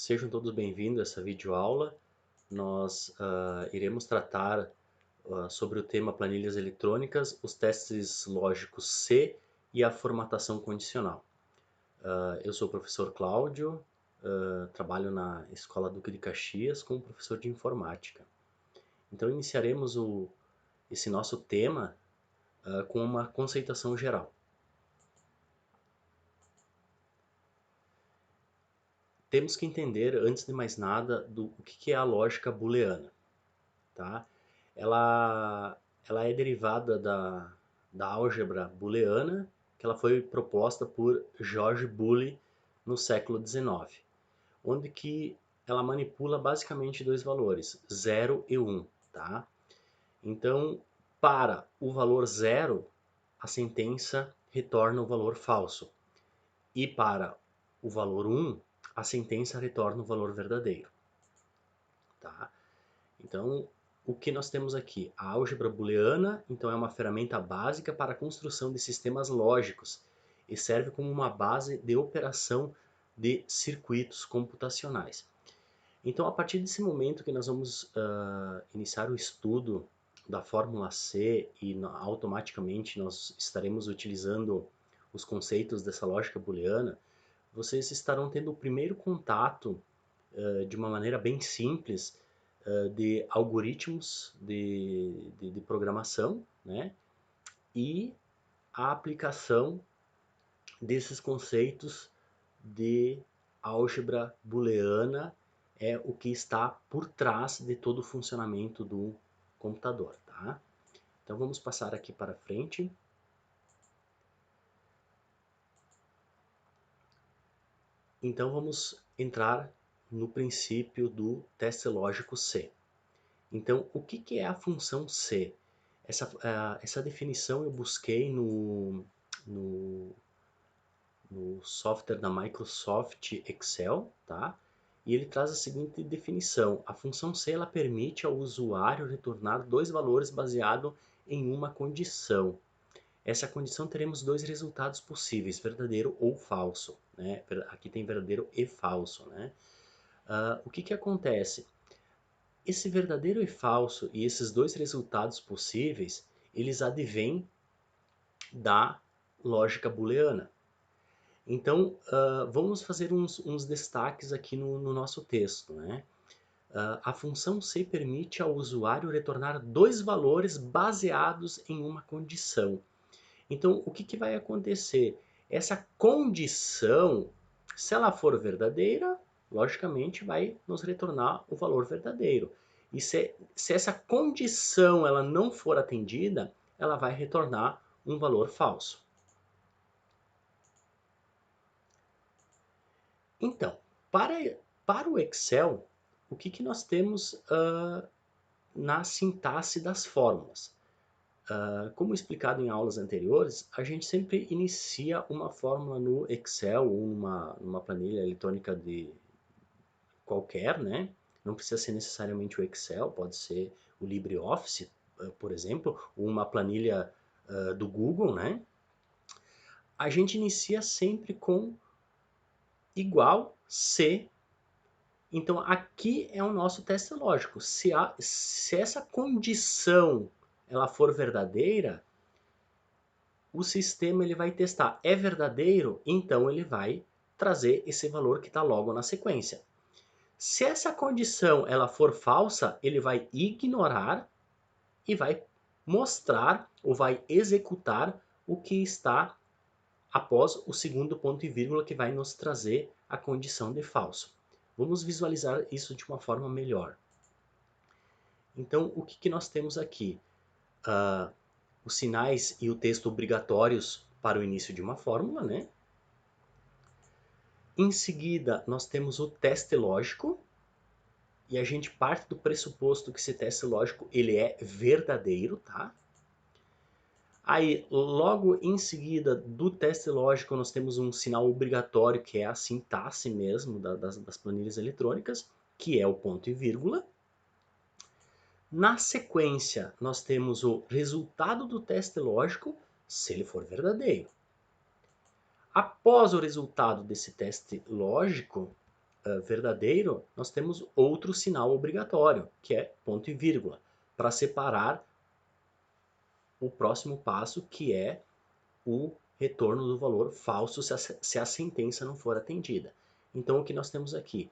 Sejam todos bem-vindos a essa videoaula. Nós iremos tratar sobre o tema planilhas eletrônicas, os testes lógicos C e a formatação condicional. Eu sou o professor Cláudio, trabalho na Escola Duque de Caxias como professor de informática. Então iniciaremos esse nosso tema com uma conceituação geral. Temos que entender, antes de mais nada, o que é a lógica booleana. Tá? Ela, ela é derivada da álgebra booleana, que ela foi proposta por George Boole no século XIX, onde que ela manipula basicamente dois valores, 0 e 1. Tá? Então, para o valor 0, a sentença retorna o valor falso. E para o valor 1, a sentença retorna o valor verdadeiro. Tá? Então, o que nós temos aqui? A álgebra booleana, então, é uma ferramenta básica para a construção de sistemas lógicos e serve como uma base de operação de circuitos computacionais. Então, a partir desse momento que nós vamos iniciar o estudo da fórmula C e automaticamente nós estaremos utilizando os conceitos dessa lógica booleana, vocês estarão tendo o primeiro contato de uma maneira bem simples de algoritmos de programação, né? E a aplicação desses conceitos de álgebra booleana é o que está por trás de todo o funcionamento do computador, tá? Então vamos passar aqui para frente. Então vamos entrar no princípio do teste lógico C. Então, o que é a função C? Essa definição eu busquei no, no software da Microsoft Excel, tá? E ele traz a seguinte definição: a função C ela permite ao usuário retornar dois valores baseado em uma condição. Essa condição teremos dois resultados possíveis, verdadeiro ou falso, né? Aqui tem verdadeiro e falso, né? O que acontece? Esse verdadeiro e falso e esses dois resultados possíveis, eles advêm da lógica booleana. Então, vamos fazer uns destaques aqui no nosso texto, né? A função C permite ao usuário retornar dois valores baseados em uma condição. Então, o que vai acontecer? Essa condição, se ela for verdadeira, logicamente vai nos retornar o valor verdadeiro. E se essa condição ela não for atendida, ela vai retornar um valor falso. Então, para o Excel, o que nós temos na sintaxe das fórmulas? Como explicado em aulas anteriores, a gente sempre inicia uma fórmula no Excel ou numa planilha eletrônica de qualquer, né? Não precisa ser necessariamente o Excel, pode ser o LibreOffice, por exemplo, ou uma planilha do Google, né? A gente inicia sempre com igual C. Então aqui é o nosso teste lógico. Se essa condição ela for verdadeira, o sistema ele vai testar. É verdadeiro? Então ele vai trazer esse valor que está logo na sequência. Se essa condição ela for falsa, ele vai ignorar e vai mostrar ou vai executar o que está após o segundo ponto e vírgula que vai nos trazer a condição de falso. Vamos visualizar isso de uma forma melhor. Então, o que nós temos aqui? Os sinais e o texto obrigatórios para o início de uma fórmula, né? Em seguida, nós temos o teste lógico, e a gente parte do pressuposto que esse teste lógico ele é verdadeiro, tá? Aí, logo em seguida do teste lógico, nós temos um sinal obrigatório, que é a sintaxe mesmo das planilhas eletrônicas, que é o ponto e vírgula. Na sequência, nós temos o resultado do teste lógico, se ele for verdadeiro. Após o resultado desse teste lógico, verdadeiro, nós temos outro sinal obrigatório, que é ponto e vírgula, para separar o próximo passo, que é o retorno do valor falso se a sentença não for atendida. Então, o que nós temos aqui?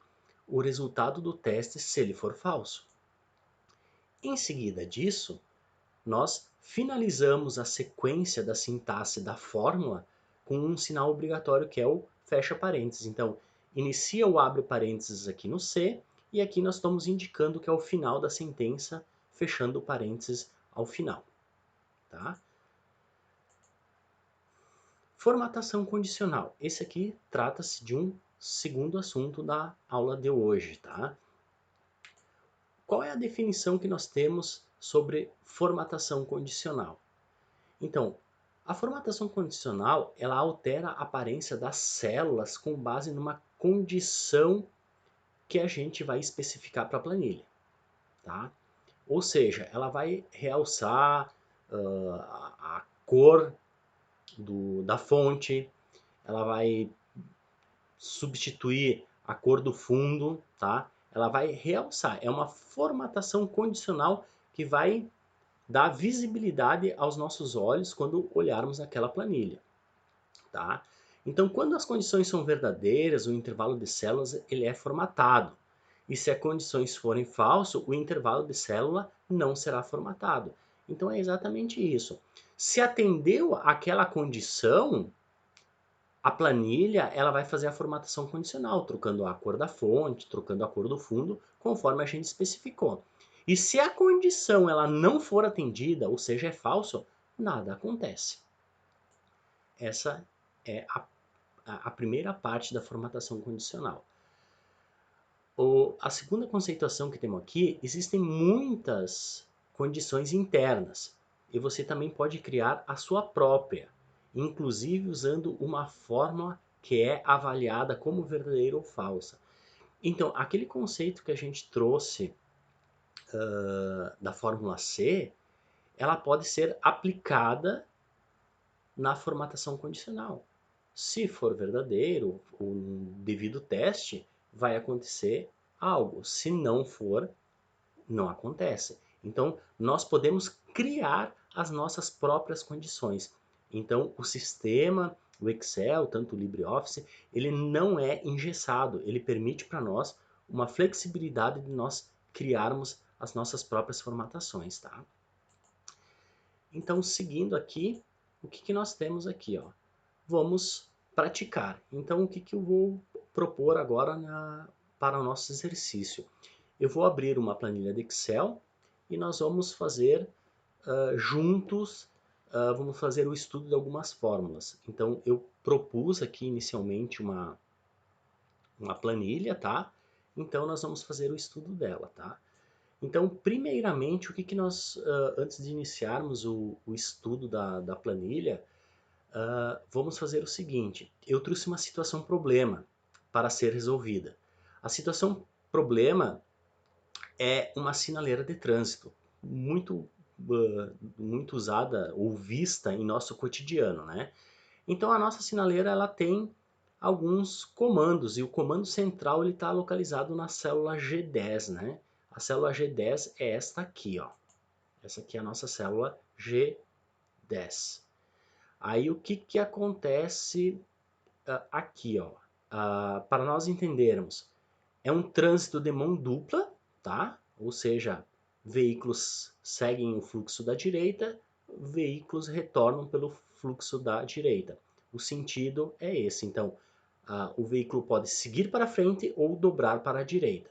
O resultado do teste se ele for falso. Em seguida disso, nós finalizamos a sequência da sintaxe da fórmula com um sinal obrigatório que é o fecha parênteses. Então, inicia o abre parênteses aqui no C e aqui nós estamos indicando que é o final da sentença, fechando o parênteses ao final. Tá? Formatação condicional. Esse aqui trata-se de um segundo assunto da aula de hoje, tá? Qual é a definição que nós temos sobre formatação condicional? Então, a formatação condicional, ela altera a aparência das células com base numa condição que a gente vai especificar para a planilha, tá? Ou seja, ela vai realçar a cor da fonte, ela vai substituir a cor do fundo, tá? Ela vai realçar. É uma formatação condicional que vai dar visibilidade aos nossos olhos quando olharmos aquela planilha, tá? Então, quando as condições são verdadeiras, o intervalo de células ele é formatado. E se as condições forem falsas, o intervalo de célula não será formatado. Então, é exatamente isso. Se atendeu aquela condição, a planilha ela vai fazer a formatação condicional, trocando a cor da fonte, trocando a cor do fundo, conforme a gente especificou. E se a condição ela não for atendida, ou seja, é falso, nada acontece. Essa é a primeira parte da formatação condicional. A segunda conceituação que temos aqui, existem muitas condições internas, e você também pode criar a sua própria, inclusive usando uma fórmula que é avaliada como verdadeira ou falsa. Então, aquele conceito que a gente trouxe da fórmula C, ela pode ser aplicada na formatação condicional. Se for verdadeiro, o devido teste, vai acontecer algo. Se não for, não acontece. Então, nós podemos criar as nossas próprias condições. Então, o sistema, o Excel, tanto o LibreOffice, ele não é engessado. Ele permite para nós uma flexibilidade de nós criarmos as nossas próprias formatações, tá? Então, seguindo aqui, o que nós temos aqui, ó? Vamos praticar. Então, o que eu vou propor agora para o nosso exercício? Eu vou abrir uma planilha de Excel e nós vamos fazer juntos, vamos fazer o estudo de algumas fórmulas. Então, eu propus aqui inicialmente uma planilha, tá? Então, nós vamos fazer o estudo dela, tá? Então, primeiramente, o que nós, antes de iniciarmos o estudo da planilha, vamos fazer o seguinte. Eu trouxe uma situação problema para ser resolvida. A situação problema é uma sinaleira de trânsito, muito usada ou vista em nosso cotidiano, né? Então a nossa sinaleira ela tem alguns comandos e o comando central ele está localizado na célula G10, né? A célula G10 é esta aqui, ó. Essa aqui é a nossa célula G10. Aí o que acontece aqui, ó? Para nós entendermos, é um trânsito de mão dupla, tá? Ou seja, veículos seguem o fluxo da direita, veículos retornam pelo fluxo da direita. O sentido é esse. Então, o veículo pode seguir para frente ou dobrar para a direita.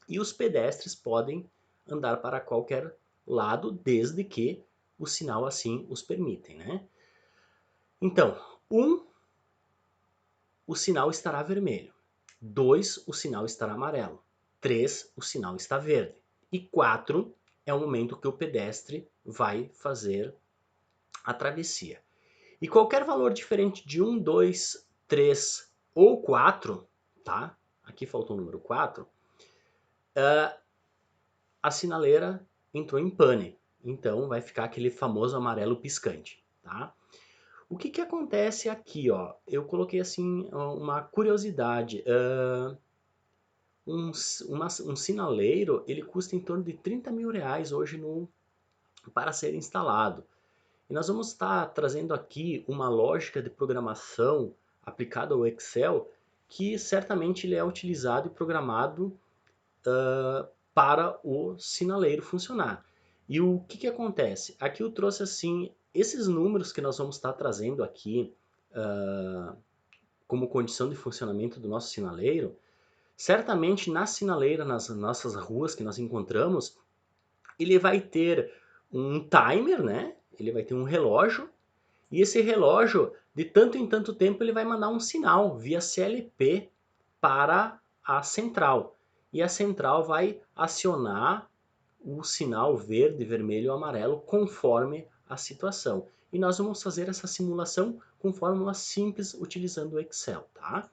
E os pedestres podem andar para qualquer lado, desde que o sinal assim os permitem, né? Então, 1, o sinal estará vermelho. 2, o sinal estará amarelo. 3, o sinal está verde. E 4, é o momento que o pedestre vai fazer a travessia. E qualquer valor diferente de 1, 2, 3 ou 4, tá? Aqui faltou o número 4, a sinaleira entrou em pane. Então vai ficar aquele famoso amarelo piscante, tá? O que acontece aqui, ó? Eu coloquei assim uma curiosidade. um sinaleiro, ele custa em torno de R$ 30.000 hoje para ser instalado. E nós vamos estar trazendo aqui uma lógica de programação aplicada ao Excel, que certamente ele é utilizado e programado para o sinaleiro funcionar. E o que acontece? Aqui eu trouxe assim, esses números que nós vamos estar trazendo aqui como condição de funcionamento do nosso sinaleiro, certamente na sinaleira, nas nossas ruas que nós encontramos, ele vai ter um timer, né? Ele vai ter um relógio, e esse relógio, de tanto em tanto tempo, ele vai mandar um sinal via CLP para a central. E a central vai acionar o sinal verde, vermelho ou amarelo conforme a situação. E nós vamos fazer essa simulação com fórmulas simples utilizando o Excel, tá?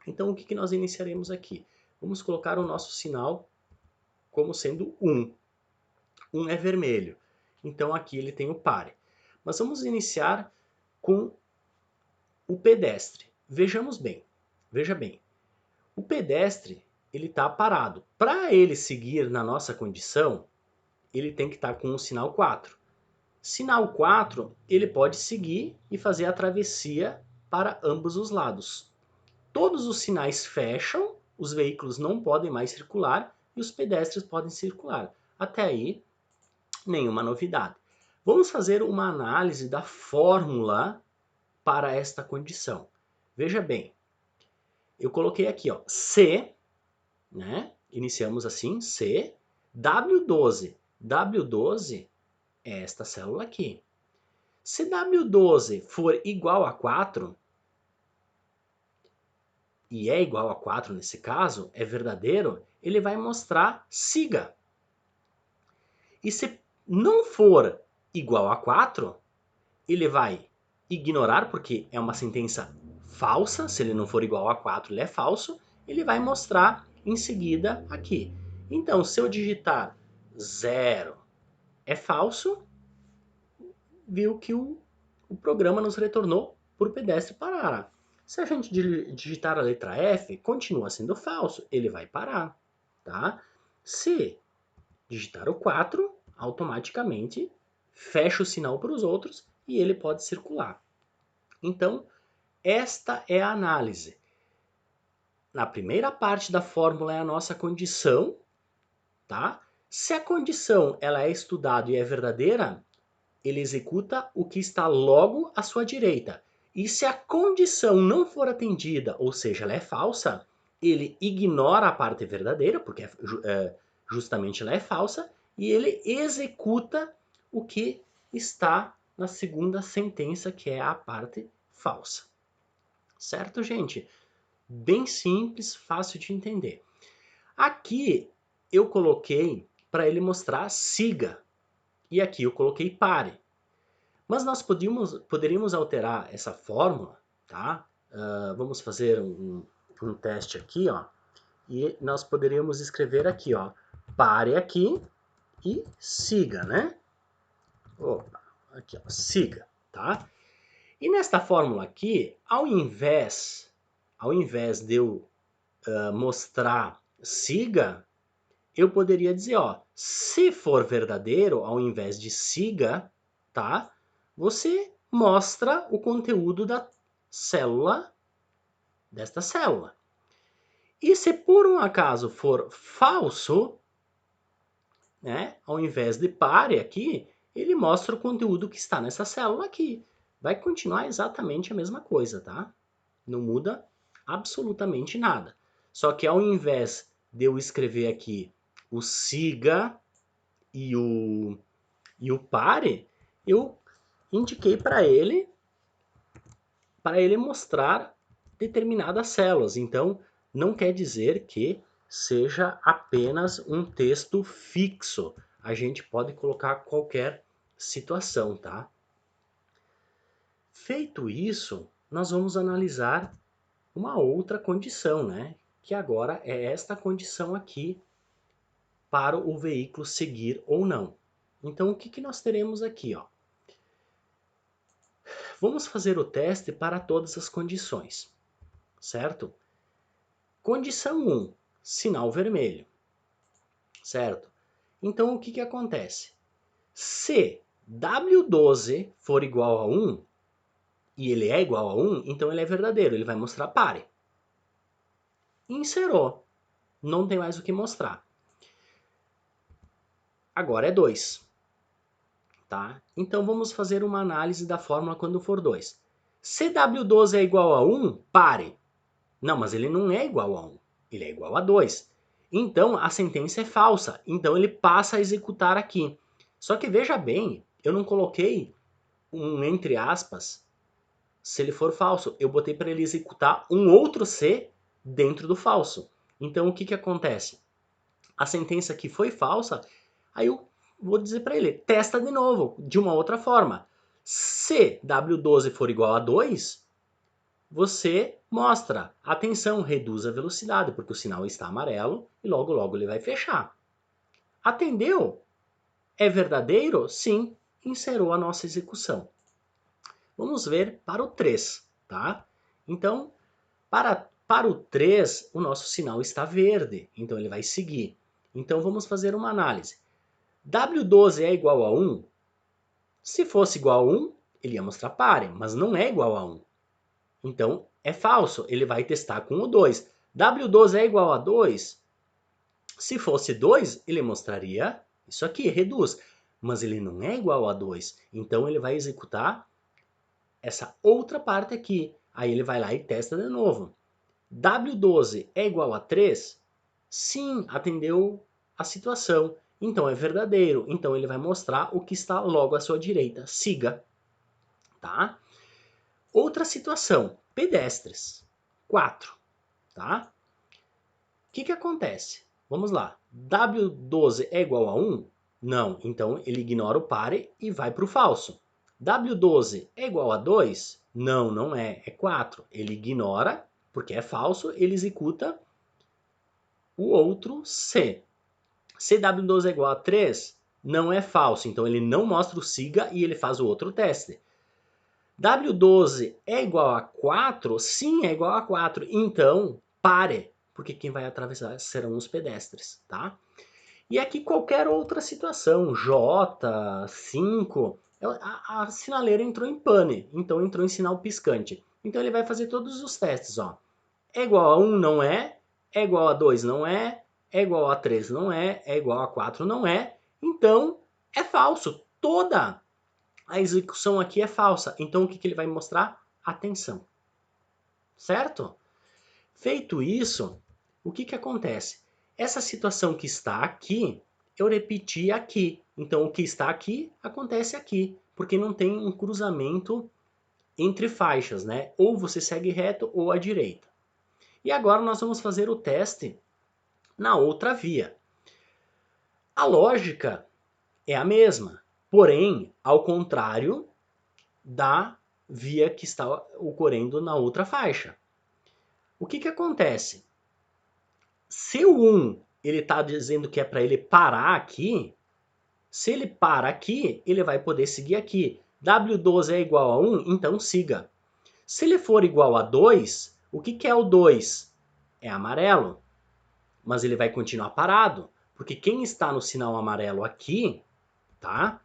Então o que nós iniciaremos aqui? Vamos colocar o nosso sinal como sendo 1. 1 é vermelho. Então aqui ele tem o pare. Mas vamos iniciar com o pedestre. Vejamos bem. Veja bem. O pedestre, ele está parado. Para ele seguir na nossa condição, ele tem que estar com o sinal 4. Sinal 4, ele pode seguir e fazer a travessia para ambos os lados. Todos os sinais fecham, os veículos não podem mais circular e os pedestres podem circular. Até aí, nenhuma novidade. Vamos fazer uma análise da fórmula para esta condição. Veja bem, eu coloquei aqui, ó, C, né? Iniciamos assim, C, W12. W12 é esta célula aqui. Se W12 for igual a 4, e é igual a 4 nesse caso, é verdadeiro, ele vai mostrar siga. E se não for igual a 4, ele vai ignorar, porque é uma sentença falsa, se ele não for igual a 4, ele é falso, ele vai mostrar em seguida aqui. Então, se eu digitar 0 é falso, viu que o programa nos retornou por pedestre parar. Se a gente digitar a letra F, continua sendo falso, ele vai parar. Tá? Se digitar o 4, automaticamente fecha o sinal para os outros e ele pode circular. Então, esta é a análise. Na primeira parte da fórmula é a nossa condição, tá? Se a condição ela é estudada e é verdadeira, ele executa o que está logo à sua direita. E se a condição não for atendida, ou seja, ela é falsa, ele ignora a parte verdadeira, porque justamente ela é falsa, e ele executa o que está na segunda sentença, que é a parte falsa. Certo, gente? Bem simples, fácil de entender. Aqui eu coloquei para ele mostrar siga, e aqui eu coloquei pare. Mas nós poderíamos alterar essa fórmula, tá? Vamos fazer um teste aqui, ó. E nós poderíamos escrever aqui, ó. Pare aqui e siga, né? Opa, aqui, ó, siga, tá? E nesta fórmula aqui, ao invés de eu mostrar siga, eu poderia dizer, ó, se for verdadeiro, ao invés de siga, tá? Você mostra o conteúdo da célula, desta célula. E se por um acaso for falso, né, ao invés de pare aqui, ele mostra o conteúdo que está nessa célula aqui. Vai continuar exatamente a mesma coisa, tá? Não muda absolutamente nada. Só que ao invés de eu escrever aqui o siga e o pare, eu indiquei para ele mostrar determinadas células. Então, não quer dizer que seja apenas um texto fixo. A gente pode colocar qualquer situação, tá? Feito isso, nós vamos analisar uma outra condição, né? Que agora é esta condição aqui para o veículo seguir ou não. Então, o que nós teremos aqui, ó? Vamos fazer o teste para todas as condições, certo? Condição 1. sinal vermelho, certo? Então, o que acontece? Se W12 for igual a 1, e ele é igual a 1, então ele é verdadeiro, ele vai mostrar pare. Encerrou, não tem mais o que mostrar. Agora é 2. Tá? Então vamos fazer uma análise da fórmula quando for 2. Se W12 é igual a 1, pare. Não, mas ele não é igual a 1, ele é igual a 2. Então a sentença é falsa, então ele passa a executar aqui. Só que veja bem, eu não coloquei um entre aspas se ele for falso. Eu botei para ele executar um outro C dentro do falso. Então o que acontece? A sentença aqui foi falsa, aí eu vou dizer para ele, testa de novo, de uma outra forma. Se W12 for igual a 2, você mostra, atenção, reduz a velocidade, porque o sinal está amarelo e logo logo ele vai fechar. Atendeu? É verdadeiro? Sim, encerrou a nossa execução. Vamos ver para o 3, tá? Então, para o 3, o nosso sinal está verde, então ele vai seguir. Então vamos fazer uma análise. W12 é igual a 1? Se fosse igual a 1, ele ia mostrar pare, mas não é igual a 1. Então é falso, ele vai testar com o 2. W12 é igual a 2? Se fosse 2, ele mostraria isso aqui, reduz. Mas ele não é igual a 2, então ele vai executar essa outra parte aqui. Aí ele vai lá e testa de novo. W12 é igual a 3? Sim, atendeu a situação. Então é verdadeiro. Então ele vai mostrar o que está logo à sua direita. Siga. Tá? Outra situação. Pedestres. 4. Tá? O que acontece? Vamos lá. W12 é igual a 1? Não. Então ele ignora o pare e vai para o falso. W12 é igual a 2? Não, não é. É 4. Ele ignora, porque é falso, ele executa o outro C. Se W12 é igual a 3, não é falso. Então ele não mostra o siga e ele faz o outro teste. W12 é igual a 4? Sim, é igual a 4. Então, pare, porque quem vai atravessar serão os pedestres, tá? E aqui qualquer outra situação, J, 5, a sinaleira entrou em pane, então entrou em sinal piscante. Então ele vai fazer todos os testes, ó. É igual a 1, não é. É igual a 2, não é. É igual a 3, não é. É igual a 4, não é. Então, é falso. Toda a execução aqui é falsa. Então, o que ele vai mostrar? Atenção. Certo? Feito isso, o que acontece? Essa situação que está aqui, eu repeti aqui. Então, o que está aqui, acontece aqui. Porque não tem um cruzamento entre faixas, né? Ou você segue reto ou à direita. E agora nós vamos fazer o teste na outra via. A lógica é a mesma, porém, ao contrário da via que está ocorrendo na outra faixa. O que acontece? Se o 1 ele está dizendo que é para ele parar aqui, se ele para aqui, ele vai poder seguir aqui. W12 é igual a 1, então siga. Se ele for igual a 2, o que é o 2? É amarelo, mas ele vai continuar parado, porque quem está no sinal amarelo aqui, tá?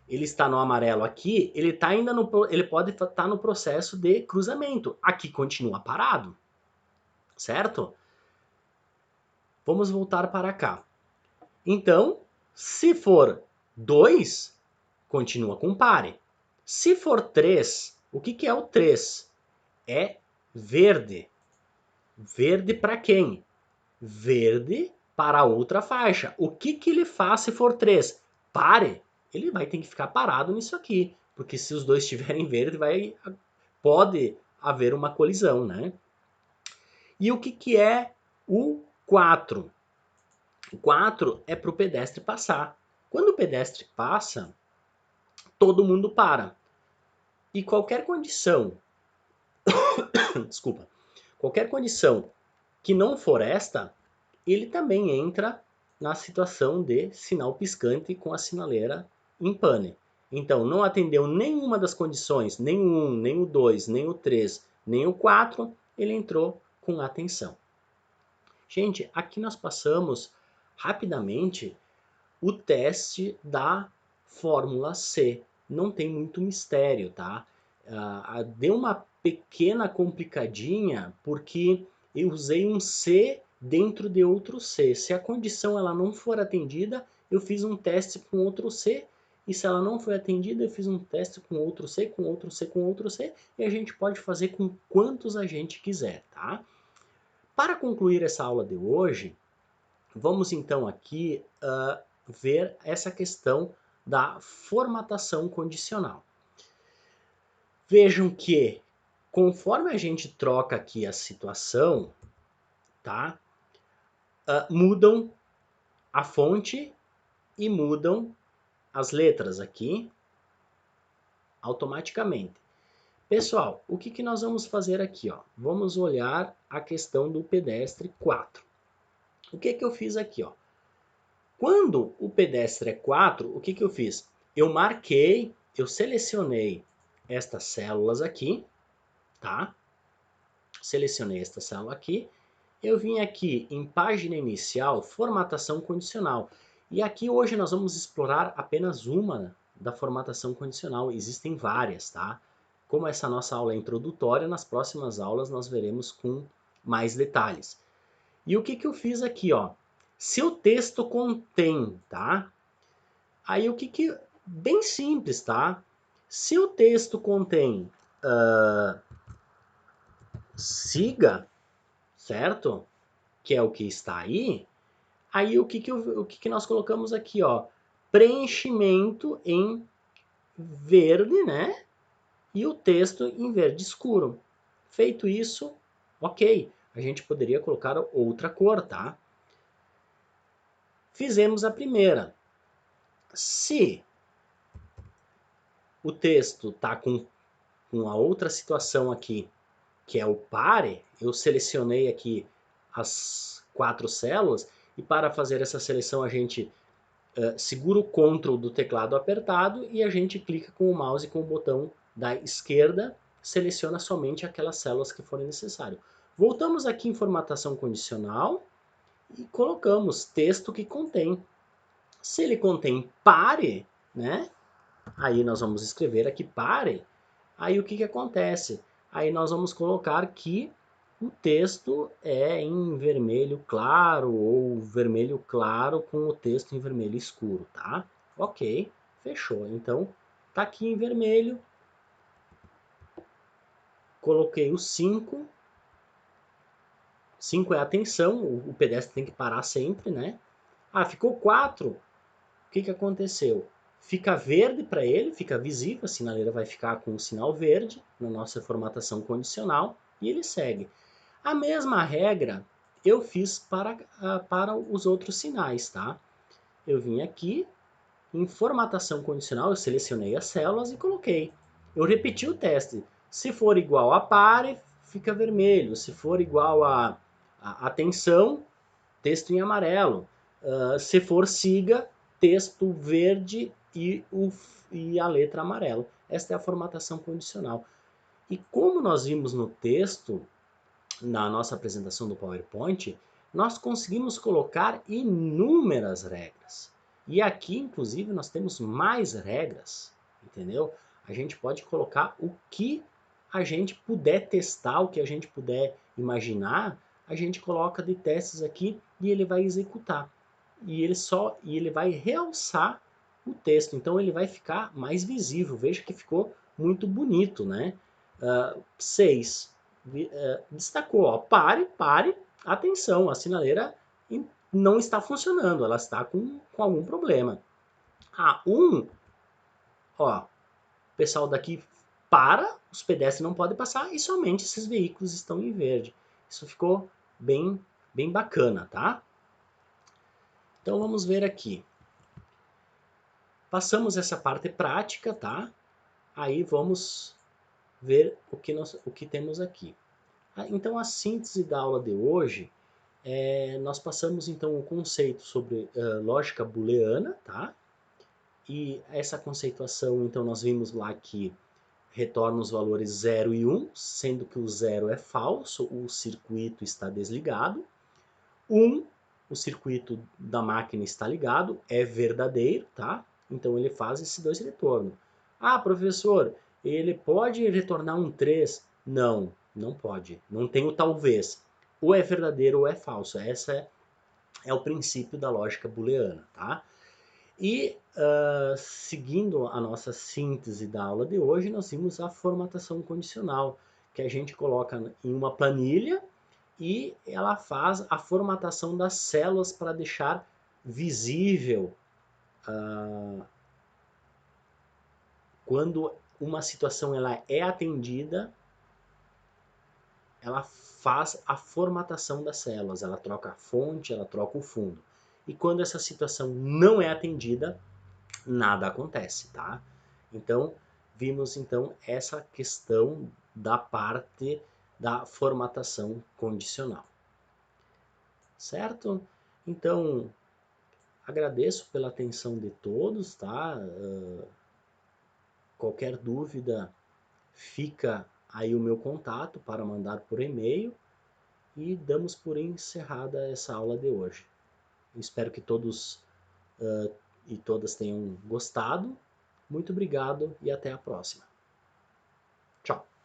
Ele está no amarelo aqui, ele tá ainda ele pode estar no processo de cruzamento. Aqui continua parado, certo? Vamos voltar para cá. Então, se for 2, continua com pare. Se for 3, o que é o 3? É verde. Verde para quem? Verde para a outra faixa. O que ele faz se for 3? Pare. Ele vai ter que ficar parado nisso aqui. Porque se os dois estiverem verde, pode haver uma colisão, né? E o que é o 4? O 4 é para o pedestre passar. Quando o pedestre passa, todo mundo para. E qualquer condição, desculpa, qualquer condição que não for esta, ele também entra na situação de sinal piscante com a sinaleira em pane. Então, não atendeu nenhuma das condições, nem o 1, nem o 2, nem o 3, nem o 4, ele entrou com atenção. Gente, aqui nós passamos rapidamente o teste da fórmula C. Não tem muito mistério, tá? Deu uma pequena complicadinha porque eu usei um C dentro de outro C. Se a condição ela não for atendida, eu fiz um teste com outro C. E se ela não foi atendida, eu fiz um teste com outro C, com outro C, com outro C. E a gente pode fazer com quantos a gente quiser, tá? Para concluir essa aula de hoje, vamos então aqui ver essa questão da formatação condicional. Vejam que, conforme a gente troca aqui a situação, tá? Mudam a fonte e mudam as letras aqui automaticamente. Pessoal, o que nós vamos fazer aqui? Ó? Vamos olhar a questão do pedestre 4. O que eu fiz aqui? Ó? Quando o pedestre é 4, o que eu fiz? Eu marquei, eu selecionei estas células aqui, tá? Selecionei esta célula aqui. Eu vim aqui em página inicial, formatação condicional. E aqui hoje nós vamos explorar apenas uma da formatação condicional. Existem várias, tá? Como essa nossa aula é introdutória, nas próximas aulas nós veremos com mais detalhes. E o que eu fiz aqui, ó? Se o texto contém, tá? Aí bem simples, tá? Se o texto contém siga, certo? Que é o que está aí. Aí o que nós colocamos aqui, ó? Preenchimento em verde, né? E o texto em verde escuro. Feito isso, ok. A gente poderia colocar outra cor, tá? Fizemos a primeira. Se o texto está com a outra situação aqui, que é o pare, eu selecionei aqui as 4 células, e para fazer essa seleção a gente segura o Ctrl do teclado apertado e a gente clica com o mouse com o botão da esquerda, seleciona somente aquelas células que forem necessárias. Voltamos aqui em formatação condicional e colocamos texto que contém. Se ele contém pare, né? Aí nós vamos escrever aqui pare. Aí o que acontece? Aí nós vamos colocar que o texto é em vermelho claro ou vermelho claro com o texto em vermelho escuro, tá? Ok, fechou. Então, tá aqui em vermelho. Coloquei o 5. 5 é atenção, o pedestre tem que parar sempre, né? Ah, ficou 4. O que aconteceu? Fica verde para ele, fica visível, a sinaleira vai ficar com o sinal verde na nossa formatação condicional e ele segue. A mesma regra eu fiz para os outros sinais, tá? Eu vim aqui, em formatação condicional, eu selecionei as células e coloquei. Eu repeti o teste. Se for igual a pare, fica vermelho. Se for igual a atenção, texto em amarelo. Se for siga, texto verde e a letra amarelo. Esta é a formatação condicional. E como nós vimos no texto, na nossa apresentação do PowerPoint, nós conseguimos colocar inúmeras regras. E aqui, inclusive, nós temos mais regras, entendeu? A gente pode colocar o que a gente puder testar, o que a gente puder imaginar, a gente coloca de testes aqui e ele vai executar. E ele vai realçar o texto, então ele vai ficar mais visível. Veja que ficou muito bonito, né? 6. Destacou, ó, pare, atenção, a sinaleira não está funcionando, ela está com algum problema. A 1, ó, o pessoal daqui para, os pedestres não podem passar e somente esses veículos estão em verde. Isso ficou bem bacana, tá? Então vamos ver aqui. Passamos essa parte prática, tá? Aí vamos ver o que temos aqui. Então a síntese da aula de hoje, nós passamos então o conceito sobre lógica booleana, tá? E essa conceituação, então nós vimos lá que retorna os valores 0 e 1, sendo que o 0 é falso, o circuito está desligado. O circuito da máquina está ligado, é verdadeiro, tá? Então ele faz esses dois retornos. Ah, professor, ele pode retornar um 3? Não, não pode. Não tem o talvez. Ou é verdadeiro ou é falso. Essa é o princípio da lógica booleana, tá? E seguindo a nossa síntese da aula de hoje, nós vimos a formatação condicional, que a gente coloca em uma planilha e ela faz a formatação das células para deixar visível quando uma situação ela é atendida, ela faz a formatação das células, ela troca a fonte, ela troca o fundo. E quando essa situação não é atendida, nada acontece, tá? Então, vimos então essa questão da parte da formatação condicional. Certo? Então, agradeço pela atenção de todos, tá? Qualquer dúvida, fica aí o meu contato para mandar por e-mail e damos por encerrada essa aula de hoje. Espero que todos e todas tenham gostado. Muito obrigado e até a próxima. Tchau!